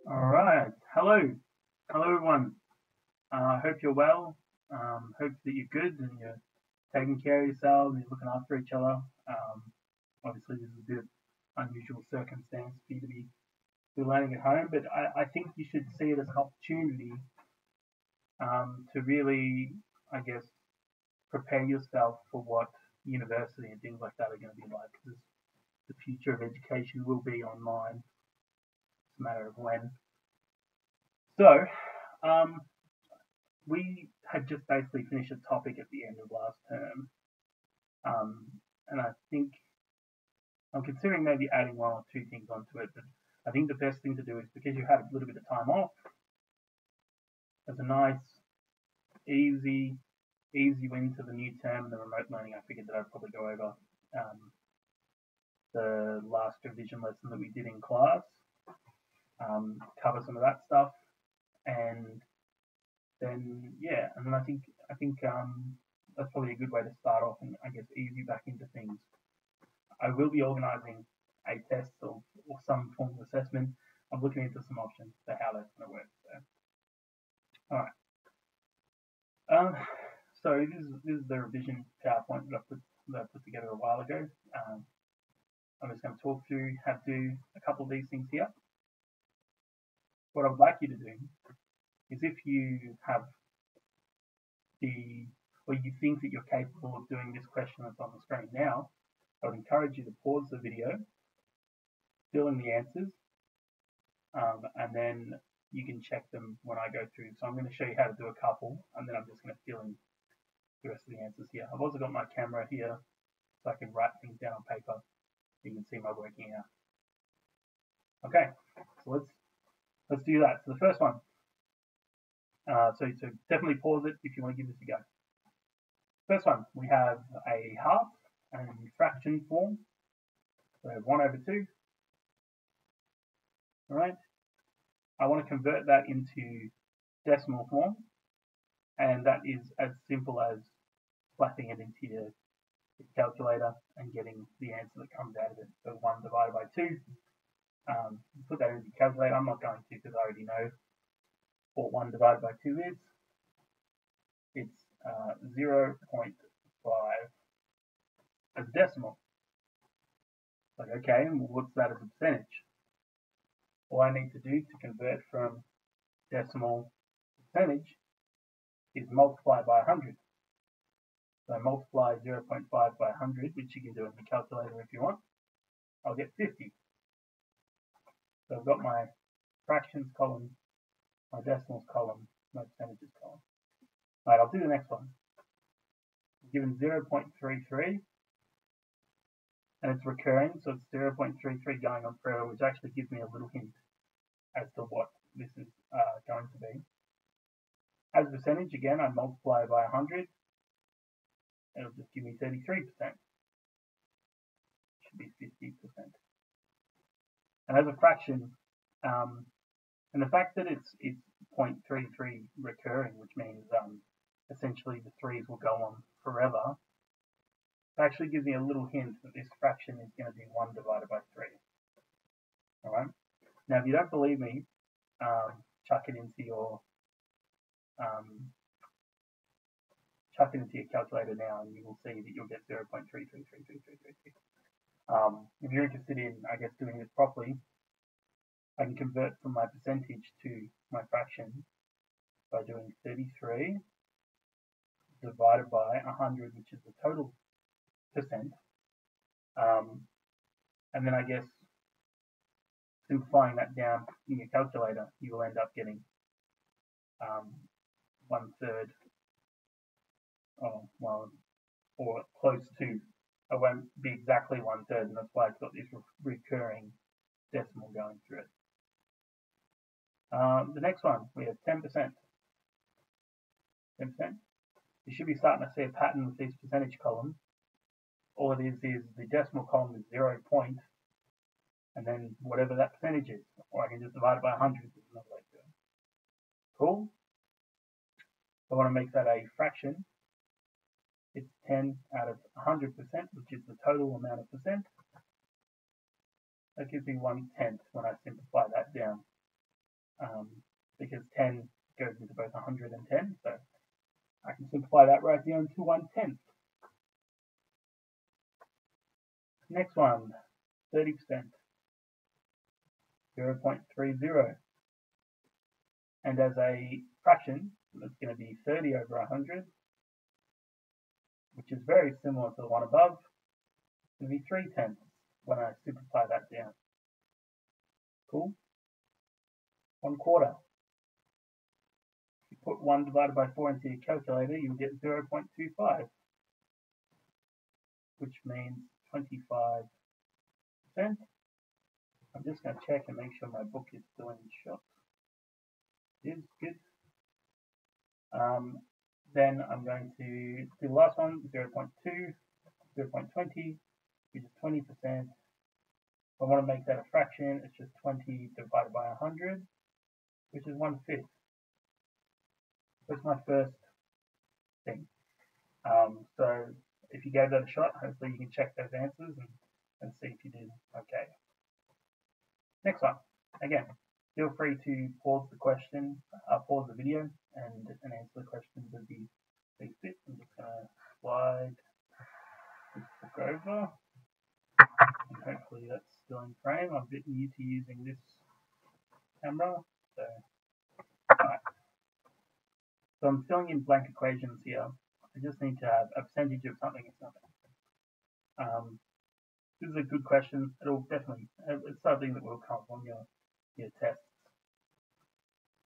All right. Hello everyone. I hope you're well. Hope that you're good and you're taking care of yourselves and you're looking after each other. Obviously, this is a bit of unusual circumstance for you to be learning at home, but I think you should see it as an opportunity to really, I guess, prepare yourself for what university and things like that are going to be like. Because the future of education will be online. It's a matter of when. So, um, we had just basically finished a topic at the end of last term, um, and I think I'm considering maybe adding one or two things onto it. But I think the best thing to do is because you had a little bit of time off, as a nice, easy, easy win to the new term and the remote learning. I figured that I'd probably go over the last revision lesson that we did in class, cover some of that stuff, and then yeah, and then I think that's probably a good way to start off and I guess ease you back into things. I will be organising a test or some form of assessment. I'm looking into some options for how that's going to work. So, all right. So this is the revision PowerPoint that I put together a while ago. I'm just going to talk through how to do a couple of these things here. What I would like you to do is if you have or you think that you're capable of doing this question that's on the screen now, I would encourage you to pause the video, fill in the answers, and then you can check them when I go through. So I'm going to show you how to do a couple, and then I'm just going to fill in the rest of the answers here. I've also got my camera here, so I can write things down on paper. You can see my working out. Okay, so let's do that. So the first one. So definitely pause it if you want to give this a go. First one, we have a half and fraction form. So we have 1/2. All right. I want to convert that into decimal form, and that is as simple as slapping it into your calculator and getting the answer that comes out of it. So 1 divided by 2. Put that into your calculator. I'm not going to because I already know what 1 divided by 2 is. It's 0.5 as decimal. Like, okay, what's that as a percentage? All I need to do to convert from decimal to percentage is multiply by 100. So multiply 0.5 by 100, which you can do in the calculator if you want. I'll get 50. So I've got my fractions column, my decimals column, my percentages column. All right, I'll do the next one. I'm given 0.33, and it's recurring, so it's 0.33 going on forever, which actually gives me a little hint as to what this is going to be. As a percentage, again, I multiply by 100. It'll just give me 33%. Should be 50%. And as a fraction, and the fact that it's 0.33 recurring, which means essentially the 3's will go on forever, actually gives me a little hint that this fraction is going to be 1 divided by 3. All right. Now, if you don't believe me, chuck it into your calculator now, and you will see that you'll get 0.33333333. If you're interested in, I guess, doing this properly, I can convert from my percentage to my fraction by doing 33 divided by 100, which is the total percent. And then I guess simplifying that down in your calculator, you will end up getting 1/3, or close to. It won't be exactly 1/3, and that's why it's got this recurring decimal going through it. The next one, we have 10%. 10%. You should be starting to see a pattern with this percentage column. All it is the decimal column is 0 point, and then whatever that percentage is, or I can just divide it by 100. There's another way to do it. Cool. I want to make that a fraction. It's 10 out of 100%, which is the total amount of percent. That gives me 1/10 when I simplify that down. because 10 goes into both 100 and 10, so I can simplify that right down to 1/10. Next one, 30%, 0.30. And as a fraction, it's going to be 30 over 100, which is very similar to the one above. It's going to be 3/10 when I simplify that down. Cool? 1/4. If you put 1 divided by 4 into your calculator, you'll get 0.25, which means 25%. I'm just going to check and make sure my book is still in shot. It is good. Then I'm going to do the last one, 0.2, 0.20, which is 20%. If I want to make that a fraction, it's just 20 divided by 100, which is 1/5. That's my first thing. So if you gave that a shot, hopefully you can check those answers and see if you did okay. Next one. Again, feel free to pause the video and answer the questions as you see fit. I'm just going to slide this book over. And hopefully that's still in frame. I'm a bit new to using this camera. Alright. So I'm filling in blank equations here. I just need to have a percentage of something or something. This is a good question. It's something that will come up on your tests.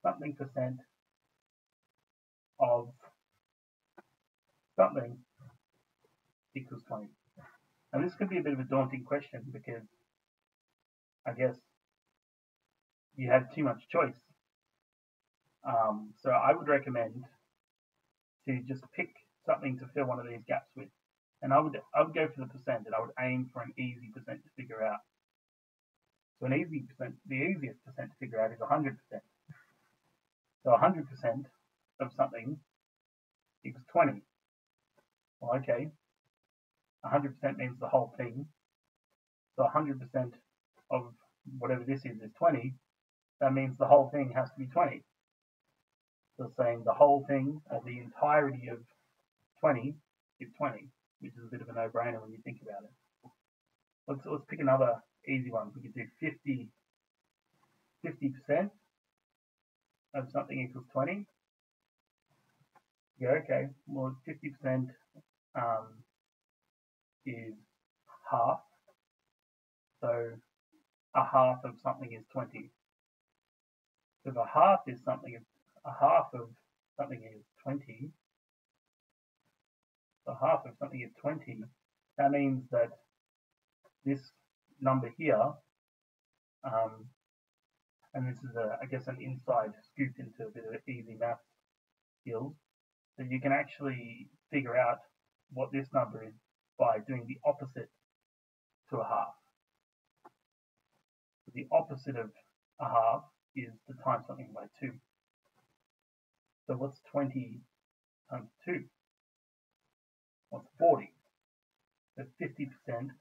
Something percent of something equals 20. And this could be a bit of a daunting question because I guess you have too much choice. So I would recommend to just pick something to fill one of these gaps with. And I would go for the percent, and I would aim for an easy percent to figure out. So the easiest percent to figure out is 100%. So 100% of something equals 20. Well, okay, 100% means the whole thing. So 100% of whatever this is 20. That means the whole thing has to be 20. So saying the whole thing, or the entirety of 20 is 20, which is a bit of a no-brainer when you think about it. Let's pick another easy one. We could do 50% of something equals 20. Yeah, okay. Well, 50% is half. So a half of something is 20. So if a half of something is 20, so half of something is 20, that means that this number here, and this is I guess an inside scoop into a bit of easy math skills, so you can actually figure out what this number is by doing the opposite to a half. So the opposite of a half is to times something by 2. So what's 20 times 2? What's 40? So 50%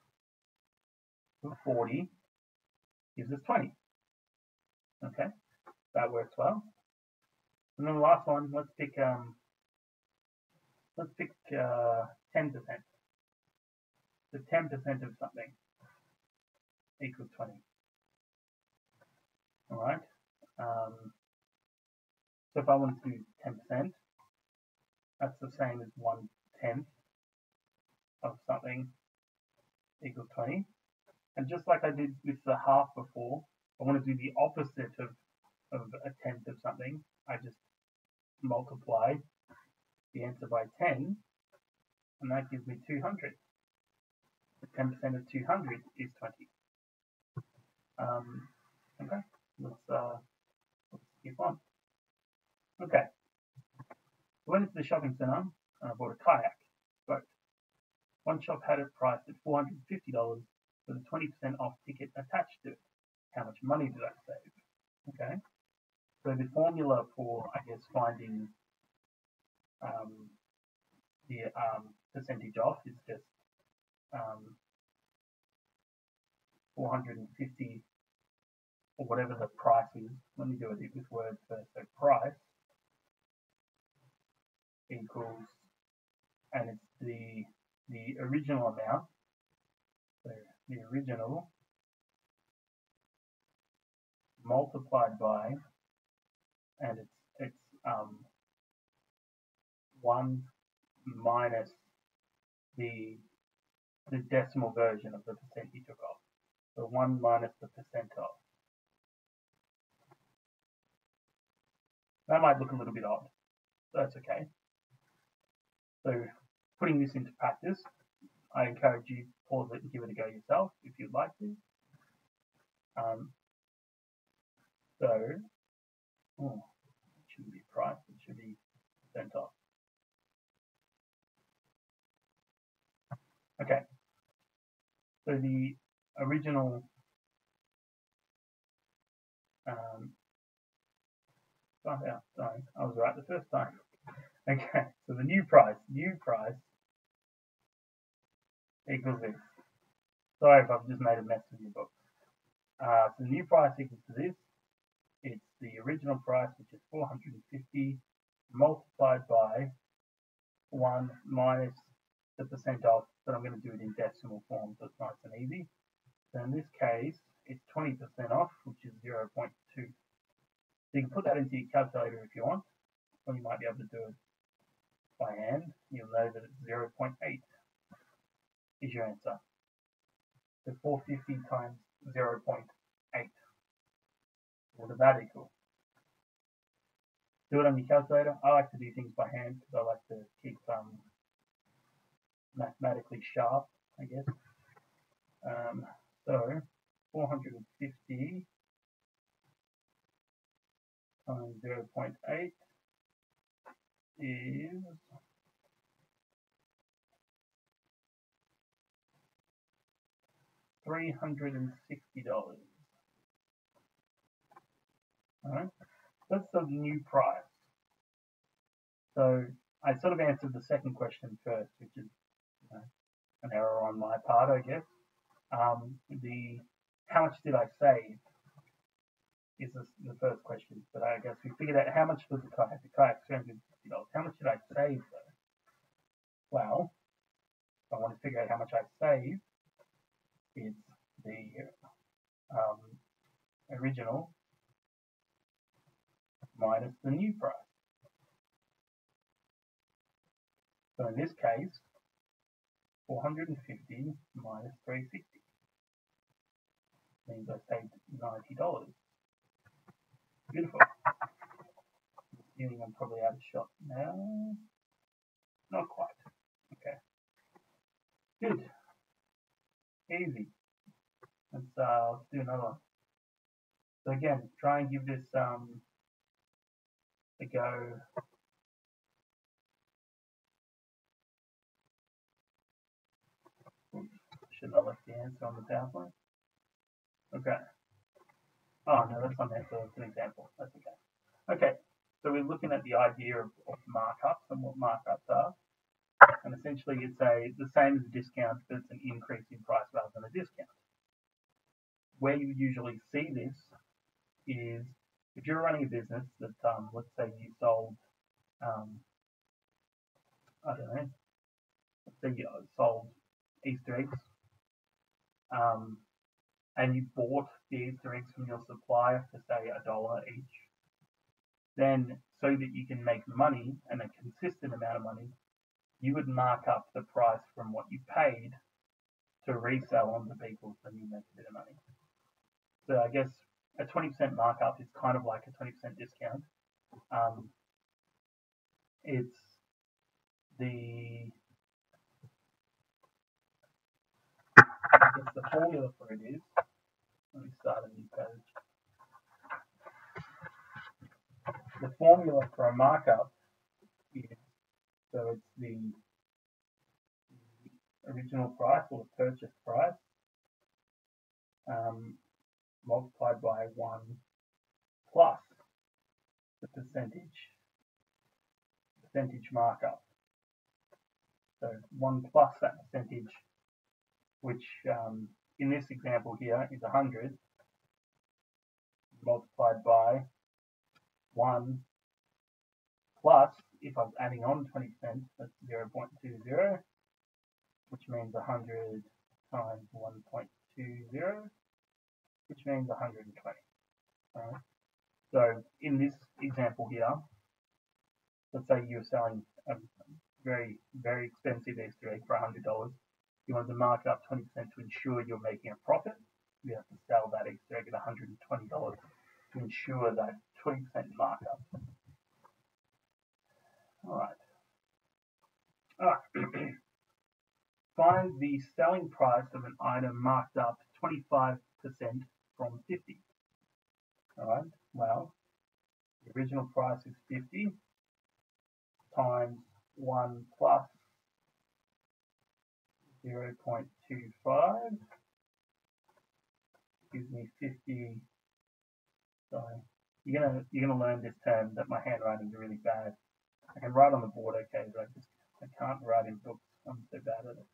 of 40 gives us 20. Okay, that works well. And then the last one, let's pick 10%. So 10% of something equals 20. All right. So if I want to do 10%, that's the same as 1/10 of something equals 20. And just like I did with the half before, I want to do the opposite of a tenth of something. I just multiply the answer by 10, and that gives me 200. 10% of 200 is 20. Okay, let's keep on. Okay, I went into the shopping centre and I bought a kayak boat. One shop had it priced at $450 with a 20% off ticket attached to it. How much money did I save? Okay, so the formula for, I guess, finding the percentage off is just 450 or whatever the price is. Let me do it with words first. So price equals, and it's the original amount. So the original multiplied by, and it's 1 minus the decimal version of the percent you took off. So 1 minus the percent off. That might look a little bit odd, but that's okay. So putting this into practice, I encourage you to pause it and give it a go yourself if you'd like to. It shouldn't be price, it should be percent off. Okay, so the original sorry, I was right the first time. Okay, so the new price equals this. Sorry if I've just made a mess of your book. So the new price equals to this. It's the original price, which is $450, multiplied by 1 minus the percent off, but I'm going to do it in decimal form, so it's nice and easy. So in this case, it's 20% off, which is 0.2. So you can put that into your calculator if you want, or you might be able to do it by hand. You'll know that it's 0.8 is your answer. So 450 times 0.8. What does that equal? Do it on your calculator. I like to do things by hand because I like to keep mathematically sharp, I guess. So 450 times 0.8 is $360. Alright, that's the new price. So I sort of answered the second question first, which is an error on my part, I guess. How much did I save is the first question, but I guess we figured out how much was the kayak. The kayak $360. How much did I save though? Well, if I want to figure out how much I saved, it's the original minus the new price. So in this case, 450 minus 360 means I saved $90. Beautiful. Assuming I'm probably out of shot now. Not quite. Okay. Good. Easy. Let's do another one. So again, try and give this a go. Shouldn't have left the answer on the PowerPoint. Okay. Oh no, that's not an answer, that's an example. That's okay. Okay, so we're looking at the idea of markups and what markups are. And essentially it's the same as a discount, but it's an increase in price rather than a discount. Where you usually see this is if you're running a business that, let's say you sold, I don't know, let's say you sold Easter eggs, and you bought the Easter eggs from your supplier for say $1 each, then so that you can make money and a consistent amount of money, you would mark up the price from what you paid to resell on to people so you make a bit of money. So I guess a 20% markup is kind of like a 20% discount. It's the formula for it is, let me start a new page. The formula for a markup is, so it's the original price or the purchase price multiplied by 1 plus the percentage markup. So 1 plus that percentage, which in this example here is 100, multiplied by 1 plus, if I was adding on 20%, that's 0.20, which means 100 times 1.20, which means 120. Right? So in this example here, let's say you're selling a very, very expensive Easter egg for $100. You want to mark it up 20% to ensure you're making a profit. You have to sell that Easter egg at $120 to ensure that 20% markup. All right. Find the selling price of an item marked up 25% from 50. All right. Well, the original price is 50 times 1 plus 0.25 gives me 50. Sorry, you're gonna learn this term that my handwriting is really bad. I can write on the board, okay, but I can't write in books. I'm so bad at it.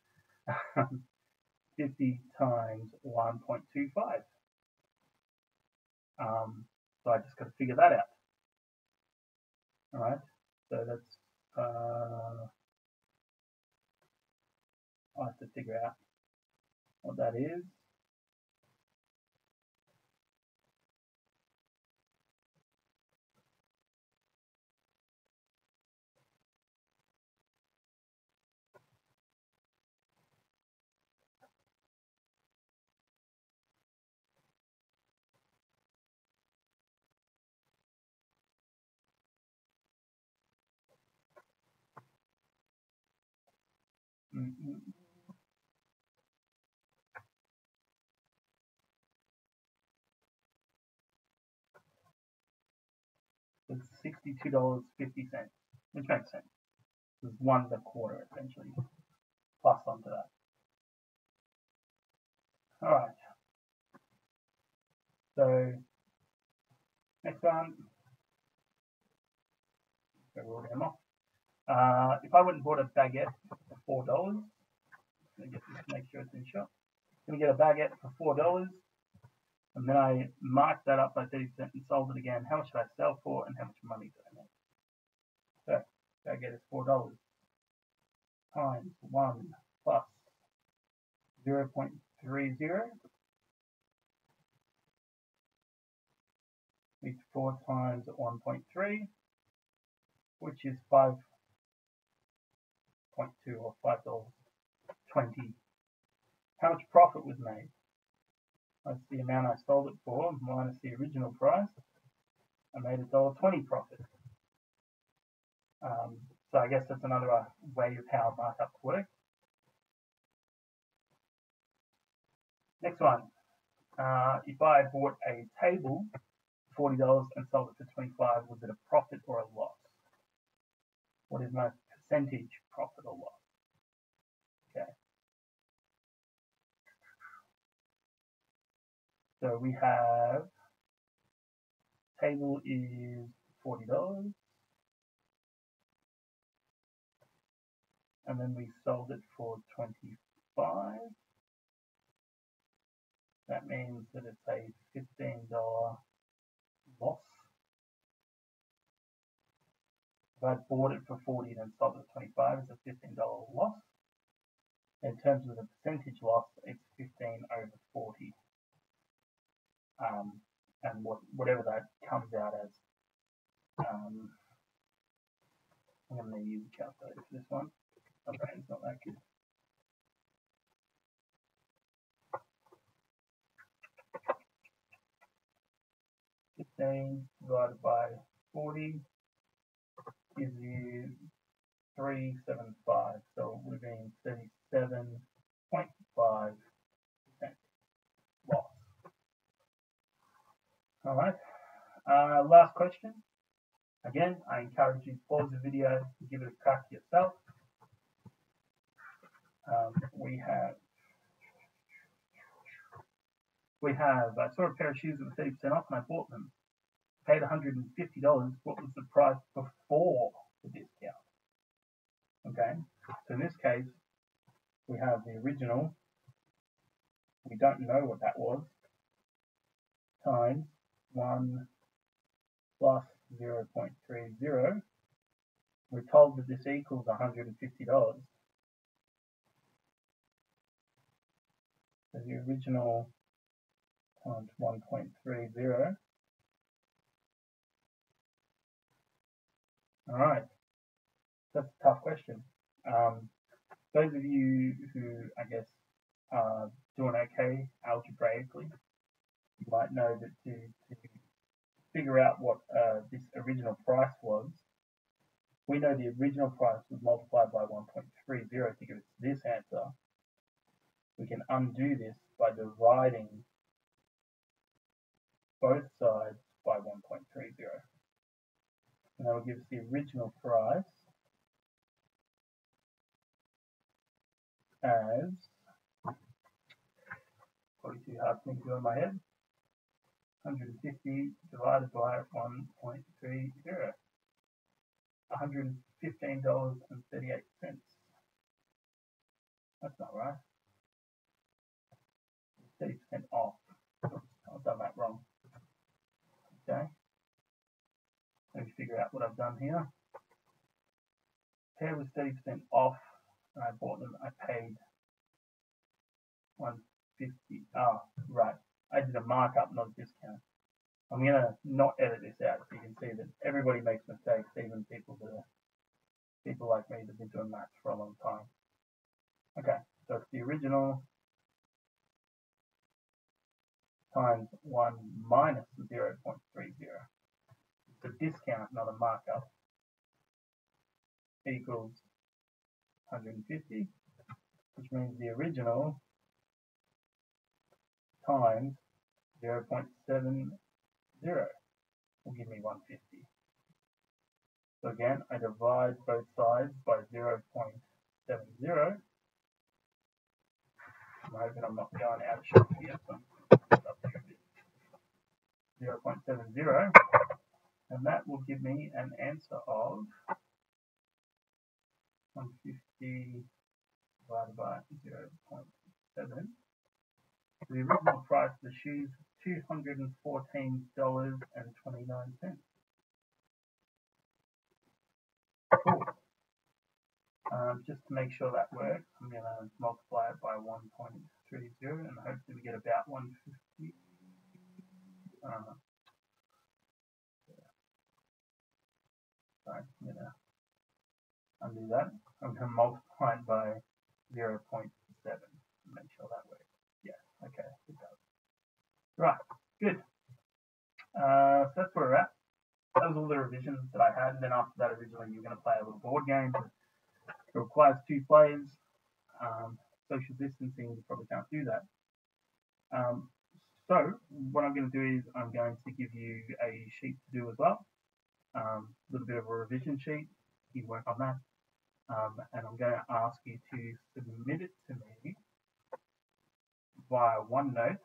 50 times 1.25. So I just got to figure that out. All right. So that's I have to figure out what that is. It's $62.50, which makes sense. It's 1.25 essentially, plus onto that. All right. So next one. Roll them off. If I went and bought a baguette for $4, let me just make sure it's in shot. I'm going to get a baguette for $4, and then I marked that up by 30% and sold it again. How much should I sell for, and how much money do I make? So baguette is $4 times 1 plus 0.30 is 4 times 1.3, which is 5.2 or $5.20. How much profit was made? That's the amount I sold it for minus the original price. I made $1.20 profit. So I guess that's another way of how markups work. Next one. If I bought a table for $40 and sold it for $25, was it a profit or a loss? What is my percentage profit or loss? Okay. So we have table is $40, and then we sold it for $25. That means that it's a $15 loss. If I bought it for $40 and then sold it for $25, it's a $15 loss. In terms of the percentage loss, it's 15 over 40. And whatever that comes out as. I'm going to use a calculator for this one. My brain's not that good. Divided by 40 gives you 375. So it would have been 37.5% loss. All right. Last question. Again, I encourage you to pause the video and give it a crack yourself. I saw a pair of shoes that were 30% off and I bought them. Paid $150. What was the price before the discount? Okay, so in this case, we have the original. We don't know what that was. Times 1 1 plus 0.30. We're told that this equals $150. So the original times 1.30. All right, that's a tough question. Those of you who, I guess, are doing okay algebraically, you might know that to figure out what this original price was, we know the original price was multiplied by 1.30 to give us this answer. We can undo this by dividing both sides by 1.30. And that will give us the original price as, probably too hard for me to do in my head, 150 divided by 1.30. $115.38. That's not right. 30% off. Oops, I've done that wrong. Okay. Let me figure out what I've done here. Pair was 30% off. And I bought them. I paid $150. Oh, right. I did a markup, not a discount. I'm going to not edit this out so you can see that everybody makes mistakes, even people like me that have been doing maths for a long time. Okay, so it's the original times 1 minus 0.30. It's a discount, not a markup, equals 150, which means the original times 0.70 will give me 150. So again, I divide both sides by 0.70. I'm hoping I'm not going out of shot here. So 0.70, and that will give me an answer of 150 divided by 0.7. The original price of the shoes was $214.29. Cool. Just to make sure that works, I'm going to multiply it by 1.30 and hopefully we get about 150. Sorry, I'm going to undo that. I'm going to multiply it by 0.7 to make sure that works. Yeah, okay, it does. Right, good. So that's where we're at. That was all the revisions that I had. And then after that, originally you were going to play a little board game. It requires 2 players. Social distancing, you probably can't do that. So what I'm going to do is I'm going to give you a sheet to do as well. A little bit of a revision sheet. You work on that. And I'm going to ask you to submit it to me via OneNote.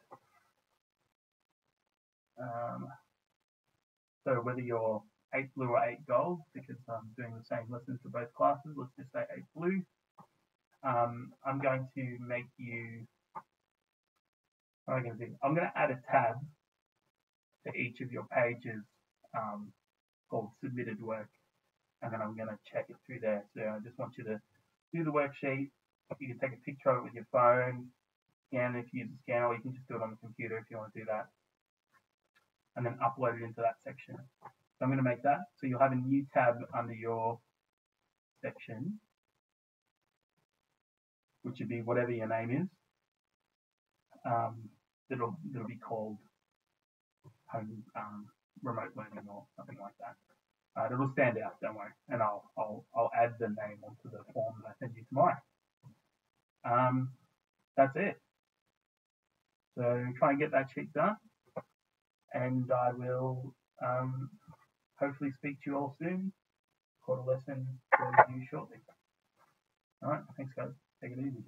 So whether you're 8 blue or 8 gold, because I'm doing the same lessons for both classes, let's just say 8 blue. I'm going to make you, what am I going to do? I'm going to add a tab to each of your pages called submitted work, and then I'm going to check it through there. So I just want you to do the worksheet. You can take a picture of it with your phone, scan it if you use a scanner, or you can just do it on the computer if you want to do that, and then upload it into that section. So I'm going to make that. So you'll have a new tab under your section, which would be whatever your name is. That'll be called home remote learning or something like that. It'll stand out, don't worry, and I'll add the name onto the form that I send you tomorrow. That's it. So try and get that sheet done, and I will hopefully speak to you all soon. Record a lesson for you shortly. All right, thanks guys. Take it easy.